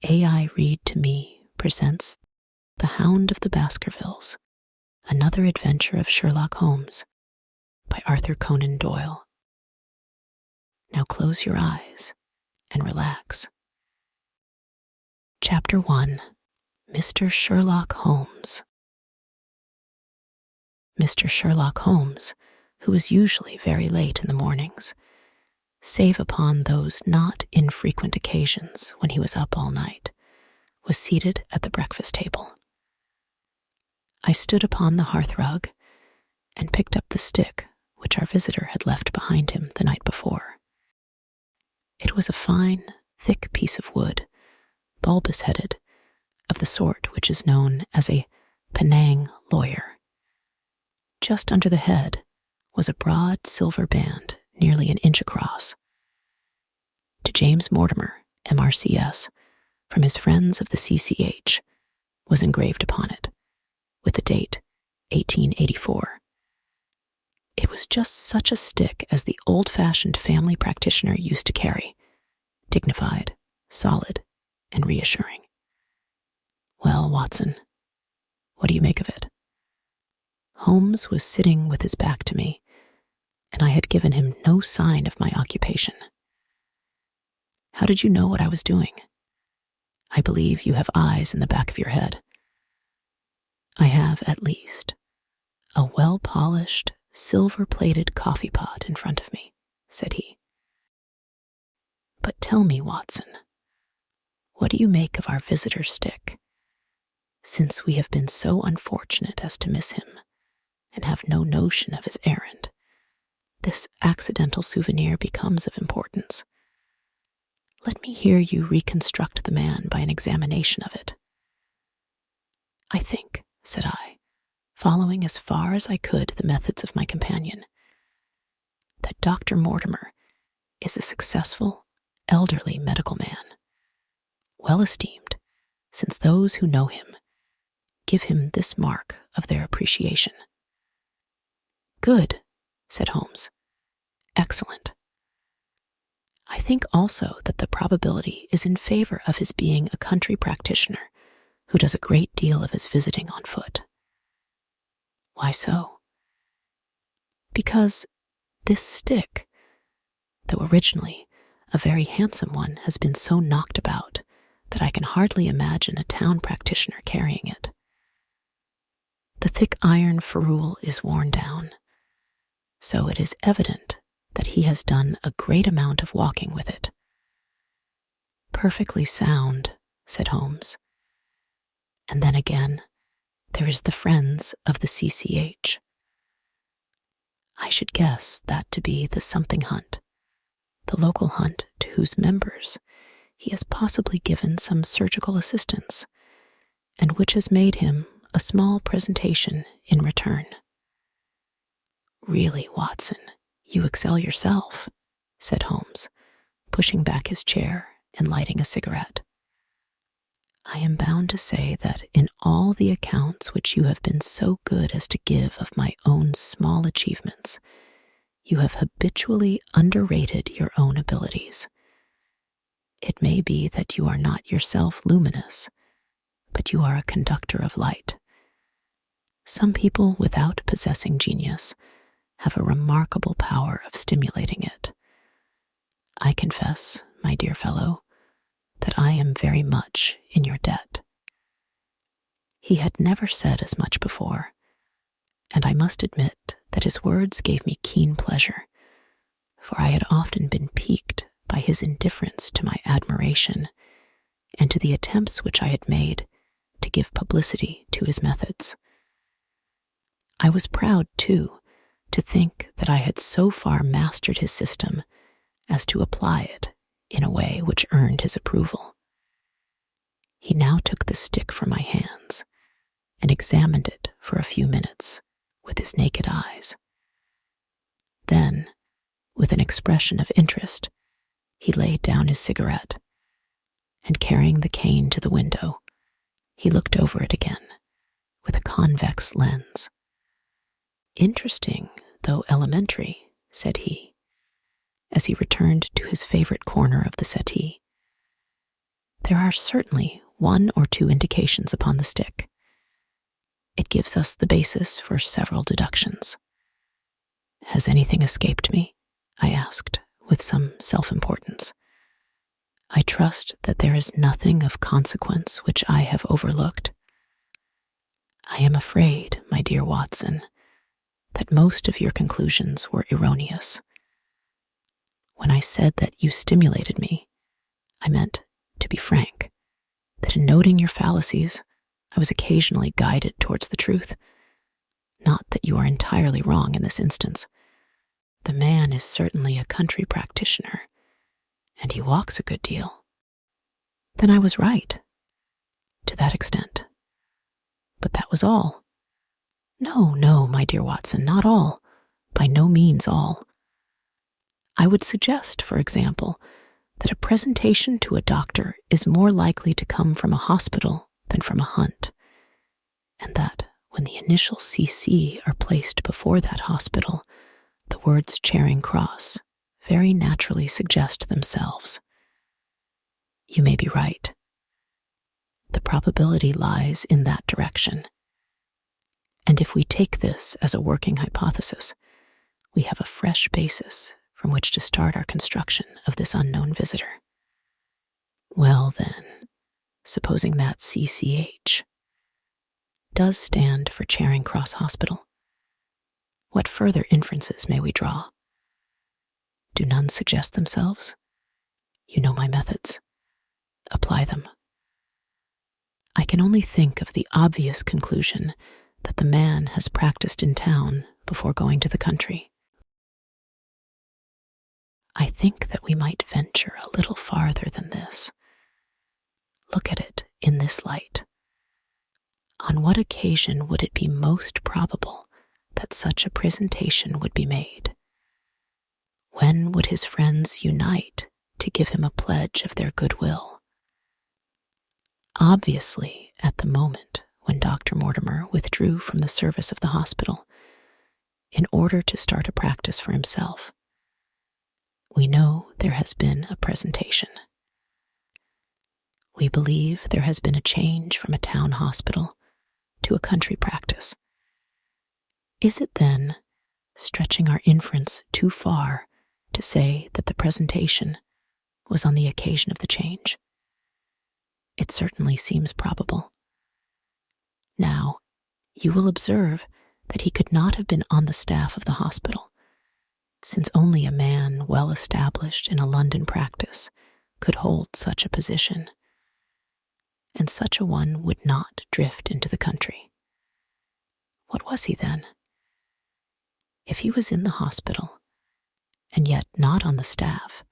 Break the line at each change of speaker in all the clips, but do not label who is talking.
AI Read to Me presents The Hound of the Baskervilles, Another Adventure of Sherlock Holmes by Arthur Conan Doyle. Now close your eyes and relax. Chapter 1. Mr. Sherlock Holmes. Mr. Sherlock Holmes, who was usually very late in the mornings, save upon those not infrequent occasions when he was up all night, was seated at the breakfast table. I stood upon the hearthrug and picked up the stick which our visitor had left behind him the night before. It was a fine, thick piece of wood, bulbous-headed, of the sort which is known as a Penang lawyer. Just under the head was a broad silver band nearly an inch across. To James Mortimer, MRCS, from his friends of the CCH, was engraved upon it, with the date 1884. It was just such a stick as the old-fashioned family practitioner used to carry, dignified, solid, and reassuring. Well, Watson, what do you make of it? Holmes was sitting with his back to me, and I had given him no sign of my occupation. How did you know what I was doing? I believe you have eyes in the back of your head. I have, at least, a well-polished, silver-plated coffee pot in front of me, said he. But tell me, Watson, what do you make of our visitor's stick, since we have been so unfortunate as to miss him and have no notion of his errand? This accidental souvenir becomes of importance. Let me hear you reconstruct the man by an examination of it. I think, said I, following as far as I could the methods of my companion, that Dr. Mortimer is a successful, elderly medical man, well esteemed, since those who know him give him this mark of their appreciation. Good, said Holmes. Excellent. I think also that the probability is in favor of his being a country practitioner who does a great deal of his visiting on foot. Why so? Because this stick, though originally a very handsome one, has been so knocked about that I can hardly imagine a town practitioner carrying it. The thick iron ferrule is worn down, so it is evident that he has done a great amount of walking with it. Perfectly sound, said Holmes. And then again, there is the friends of the CCH. I should guess that to be the something hunt, the local hunt to whose members he has possibly given some surgical assistance, and which has made him a small presentation in return. Really, Watson, you excel yourself, said Holmes, pushing back his chair and lighting a cigarette. I am bound to say that in all the accounts which you have been so good as to give of my own small achievements, you have habitually underrated your own abilities. It may be that you are not yourself luminous, but you are a conductor of light. Some people without possessing genius have a remarkable power of stimulating it. I confess, my dear fellow, that I am very much in your debt. He had never said as much before, and I must admit that his words gave me keen pleasure, for I had often been piqued by his indifference to my admiration and to the attempts which I had made to give publicity to his methods. I was proud, too, to think that I had so far mastered his system as to apply it in a way which earned his approval. He now took the stick from my hands and examined it for a few minutes with his naked eyes. Then, with an expression of interest, he laid down his cigarette, and carrying the cane to the window, he looked over it again with a convex lens. Interesting, though elementary, said he, as he returned to his favorite corner of the settee. There are certainly one or two indications upon the stick. It gives us the basis for several deductions. Has anything escaped me? I asked, with some self-importance. I trust that there is nothing of consequence which I have overlooked. I am afraid, my dear Watson, that most of your conclusions were erroneous. When I said that you stimulated me, I meant, to be frank, that in noting your fallacies, I was occasionally guided towards the truth. Not that you are entirely wrong in this instance. The man is certainly a country practitioner, and he walks a good deal. Then I was right, to that extent. But that was all. No, my dear Watson, not all. By no means all. I would suggest, for example, that a presentation to a doctor is more likely to come from a hospital than from a hunt, and that when the initials CC are placed before that hospital, the words Charing Cross very naturally suggest themselves. You may be right. The probability lies in that direction. And if we take this as a working hypothesis, we have a fresh basis from which to start our construction of this unknown visitor. Well then, supposing that CCH does stand for Charing Cross Hospital, what further inferences may we draw? Do none suggest themselves? You know my methods. Apply them. I can only think of the obvious conclusion that the man has practiced in town before going to the country. I think that we might venture a little farther than this. Look at it in this light. On what occasion would it be most probable that such a presentation would be made? When would his friends unite to give him a pledge of their goodwill? Obviously, at the moment when Dr. Mortimer withdrew from the service of the hospital in order to start a practice for himself. We know there has been a presentation. We believe there has been a change from a town hospital to a country practice. Is it then stretching our inference too far to say that the presentation was on the occasion of the change? It certainly seems probable. Now, you will observe that he could not have been on the staff of the hospital, since only a man well established in a London practice could hold such a position, and such a one would not drift into the country. What was he then? If he was in the hospital, and yet not on the staff,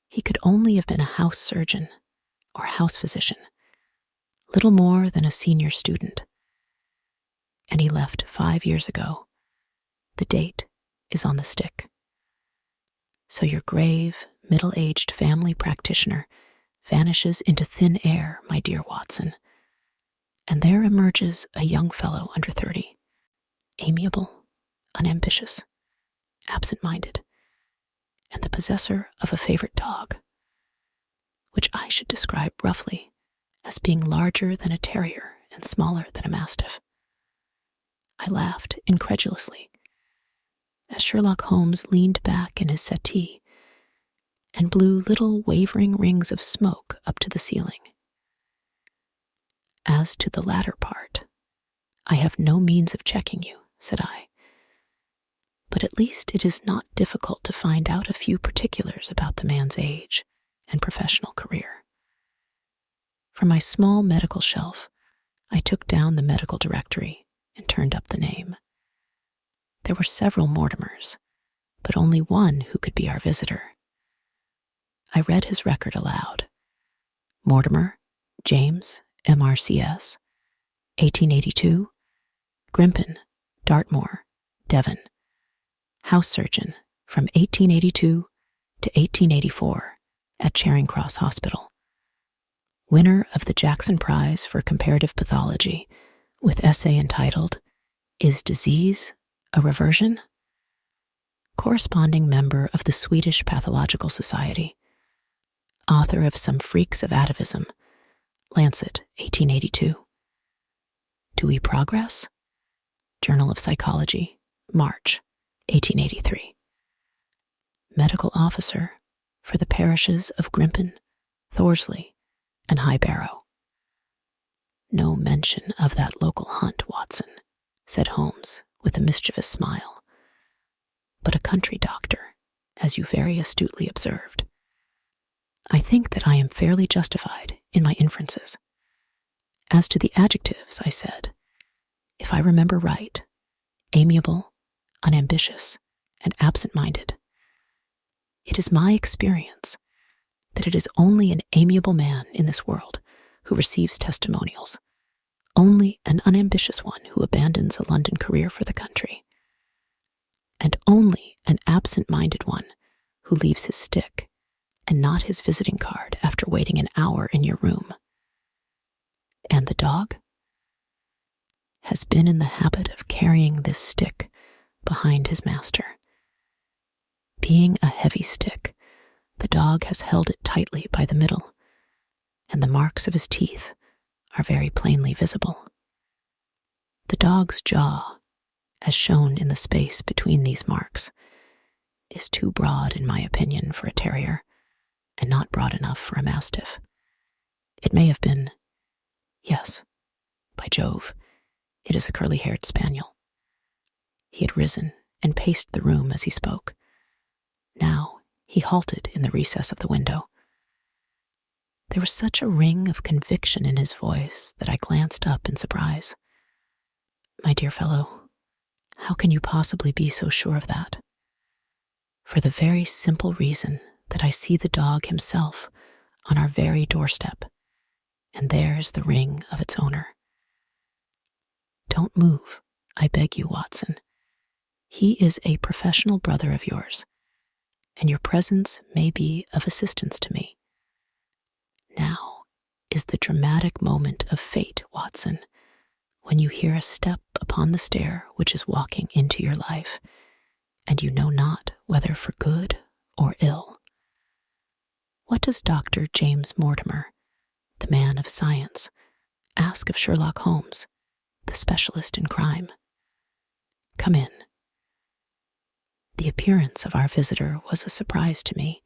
he could only have been a house surgeon or a house physician, little more than a senior student. And he left 5 years ago. The date is on the stick. So your grave, middle-aged family practitioner vanishes into thin air, my dear Watson, and there emerges a young fellow under 30, amiable, unambitious, absent-minded, and the possessor of a favorite dog, which I should describe roughly as being larger than a terrier and smaller than a mastiff. I laughed incredulously as Sherlock Holmes leaned back in his settee and blew little wavering rings of smoke up to the ceiling. As to the latter part, I have no means of checking you, said I, but at least it is not difficult to find out a few particulars about the man's age and professional career. From my small medical shelf, I took down the medical directory and turned up the name. There were several Mortimers, but only one who could be our visitor. I read his record aloud. Mortimer, James, MRCS, 1882, Grimpen, Dartmoor, Devon, house surgeon from 1882 to 1884 at Charing Cross Hospital. Winner of the Jackson Prize for Comparative Pathology with essay entitled, Is Disease a Reversion? Corresponding member of the Swedish Pathological Society. Author of Some Freaks of Atavism Lancet, 1882. Do we progress? Journal of Psychology, March, 1883. Medical officer for the parishes of Grimpen, Thorsley, and High Barrow. No mention of that local hunt, Watson, said Holmes with a mischievous smile. But a country doctor, as you very astutely observed. I think that I am fairly justified in my inferences. As to the adjectives, I said, if I remember right, amiable, unambitious, and absent-minded. It is my experience that it is only an amiable man in this world who receives testimonials, only an unambitious one who abandons a London career for the country, and only an absent-minded one who leaves his stick and not his visiting card after waiting an hour in your room. And the dog has been in the habit of carrying this stick behind his master. Being a heavy stick, the dog has held it tightly by the middle, and the marks of his teeth are very plainly visible. The dog's jaw, as shown in the space between these marks, is too broad, in my opinion, for a terrier, and not broad enough for a mastiff. It may have been, yes, by Jove, it is a curly-haired spaniel. He had risen and paced the room as he spoke. Now he halted in the recess of the window. There was such a ring of conviction in his voice that I glanced up in surprise. My dear fellow, how can you possibly be so sure of that? For the very simple reason that I see the dog himself on our very doorstep, and there's the ring of its owner. Don't move, I beg you, Watson. He is a professional brother of yours, and your presence may be of assistance to me. Now is the dramatic moment of fate, Watson, when you hear a step upon the stair which is walking into your life, and you know not whether for good or ill. What does Dr. James Mortimer, the man of science, ask of Sherlock Holmes, the specialist in crime? Come in. The appearance of our visitor was a surprise to me,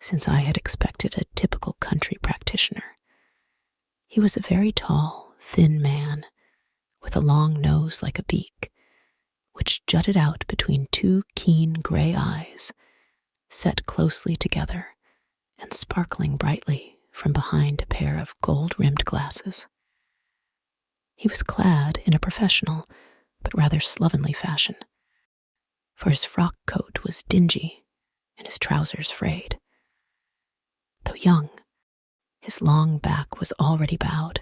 since I had expected a typical country practitioner. He was a very tall, thin man, with a long nose like a beak, which jutted out between two keen gray eyes, set closely together and sparkling brightly from behind a pair of gold-rimmed glasses. He was clad in a professional but rather slovenly fashion, for his frock coat was dingy and his trousers frayed. Though young, his long back was already bowed,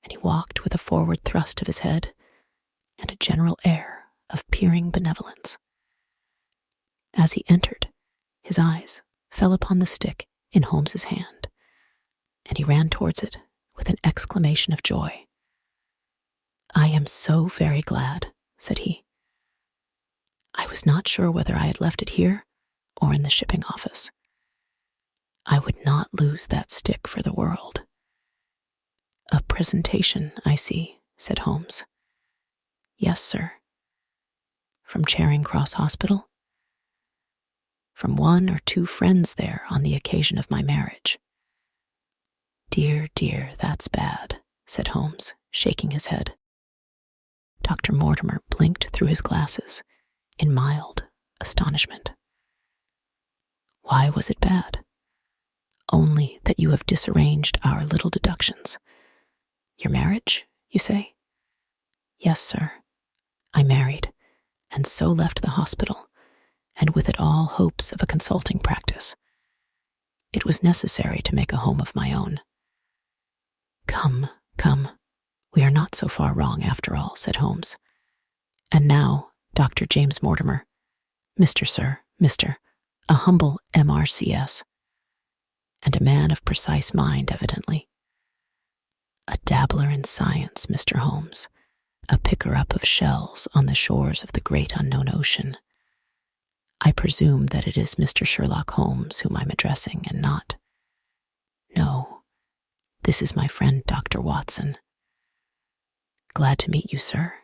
and he walked with a forward thrust of his head and a general air of peering benevolence. As he entered, his eyes fell upon the stick in Holmes's hand, and he ran towards it with an exclamation of joy. "I am so very glad," said he. "I was not sure whether I had left it here or in the shipping office. I would not lose that stick for the world." "A presentation, I see," said Holmes. "Yes, sir." "From Charing Cross Hospital?" "From one or two friends there on the occasion of my marriage." "Dear, dear, that's bad," said Holmes, shaking his head. Dr. Mortimer blinked through his glasses in mild astonishment. "Why was it bad?" "Only that you have disarranged our little deductions. Your marriage, you say?" "Yes, sir. I married, and so left the hospital, and with it all hopes of a consulting practice. It was necessary to make a home of my own." Come, we are not so far wrong after all," said Holmes. "And now, Dr. James Mortimer, Mr. a humble MRCS, and a man of precise mind, evidently. A dabbler in science, Mr. Holmes, a picker-up of shells on the shores of the great unknown ocean. I presume that it is Mr. Sherlock Holmes whom I'm addressing, and not— No, This is my friend, Dr. Watson. Glad to meet you, sir.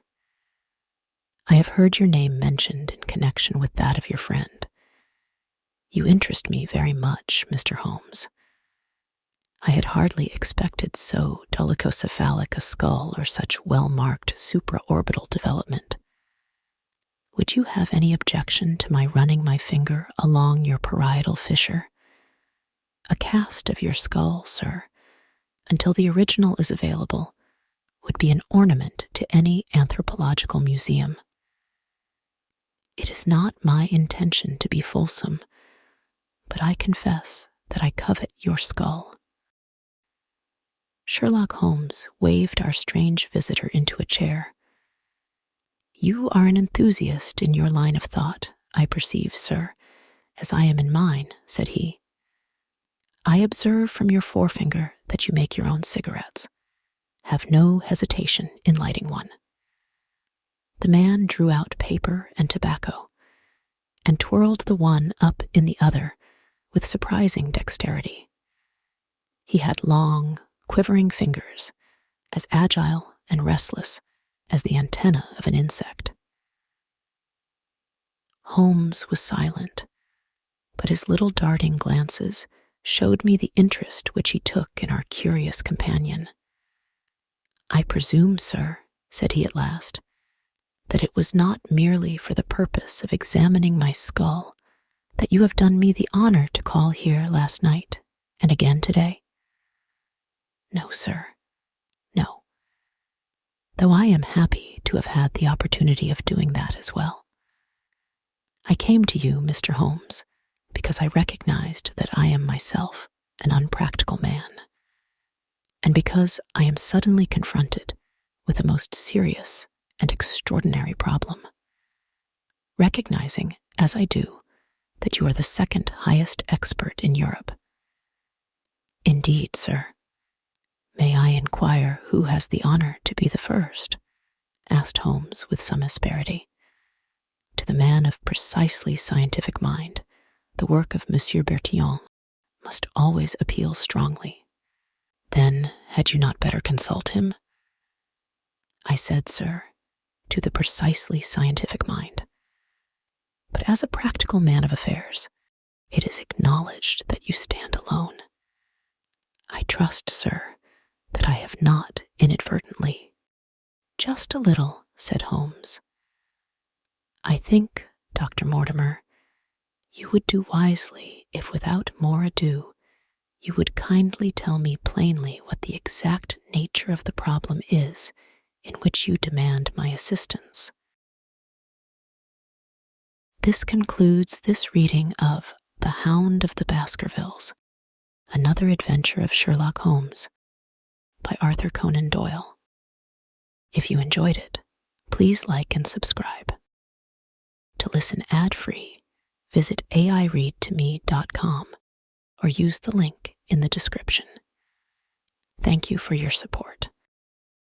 I have heard your name mentioned in connection with that of your friend. You interest me very much, Mr. Holmes. I had hardly expected so dolichocephalic a skull or such well-marked supraorbital development. Would you have any objection to my running my finger along your parietal fissure? A cast of your skull, sir, until the original is available, would be an ornament to any anthropological museum. It is not my intention to be fulsome, but I confess that I covet your skull. Sherlock Holmes waved our strange visitor into a chair. You are an enthusiast in your line of thought, I perceive, sir, as I am in mine, said he. I observe from your forefinger that you make your own cigarettes. Have no hesitation in lighting one. The man drew out paper and tobacco, and twirled the one up in the other with surprising dexterity. He had long, quivering fingers, as agile and restless as the antenna of an insect. Holmes was silent, but his little darting glances showed me the interest which he took in our curious companion. I presume, sir, said he at last, that it was not merely for the purpose of examining my skull that you have done me the honor to call here last night and again today? No, sir, no. Though I am happy to have had the opportunity of doing that as well. I came to you, Mr. Holmes, because I recognized that I am myself an unpractical man, and because I am suddenly confronted with a most serious and extraordinary problem. Recognizing, as I do, that you are the second highest expert in Europe. Indeed, sir. May I inquire who has the honor to be the first? Asked Holmes with some asperity. To the man of precisely scientific mind, the work of Monsieur Bertillon must always appeal strongly. Then had you not better consult him? I said, sir, to the precisely scientific mind. But as a practical man of affairs, it is acknowledged that you stand alone. I trust, sir, that I have not inadvertently. Just a little, said Holmes. I think, Dr. Mortimer, you would do wisely if without more ado you would kindly tell me plainly what the exact nature of the problem is in which you demand my assistance. This concludes this reading of The Hound of the Baskervilles, Another Adventure of Sherlock Holmes, by Arthur Conan Doyle. If you enjoyed it, please like and subscribe. To listen ad-free, visit aireadtome.com or use the link in the description. Thank you for your support.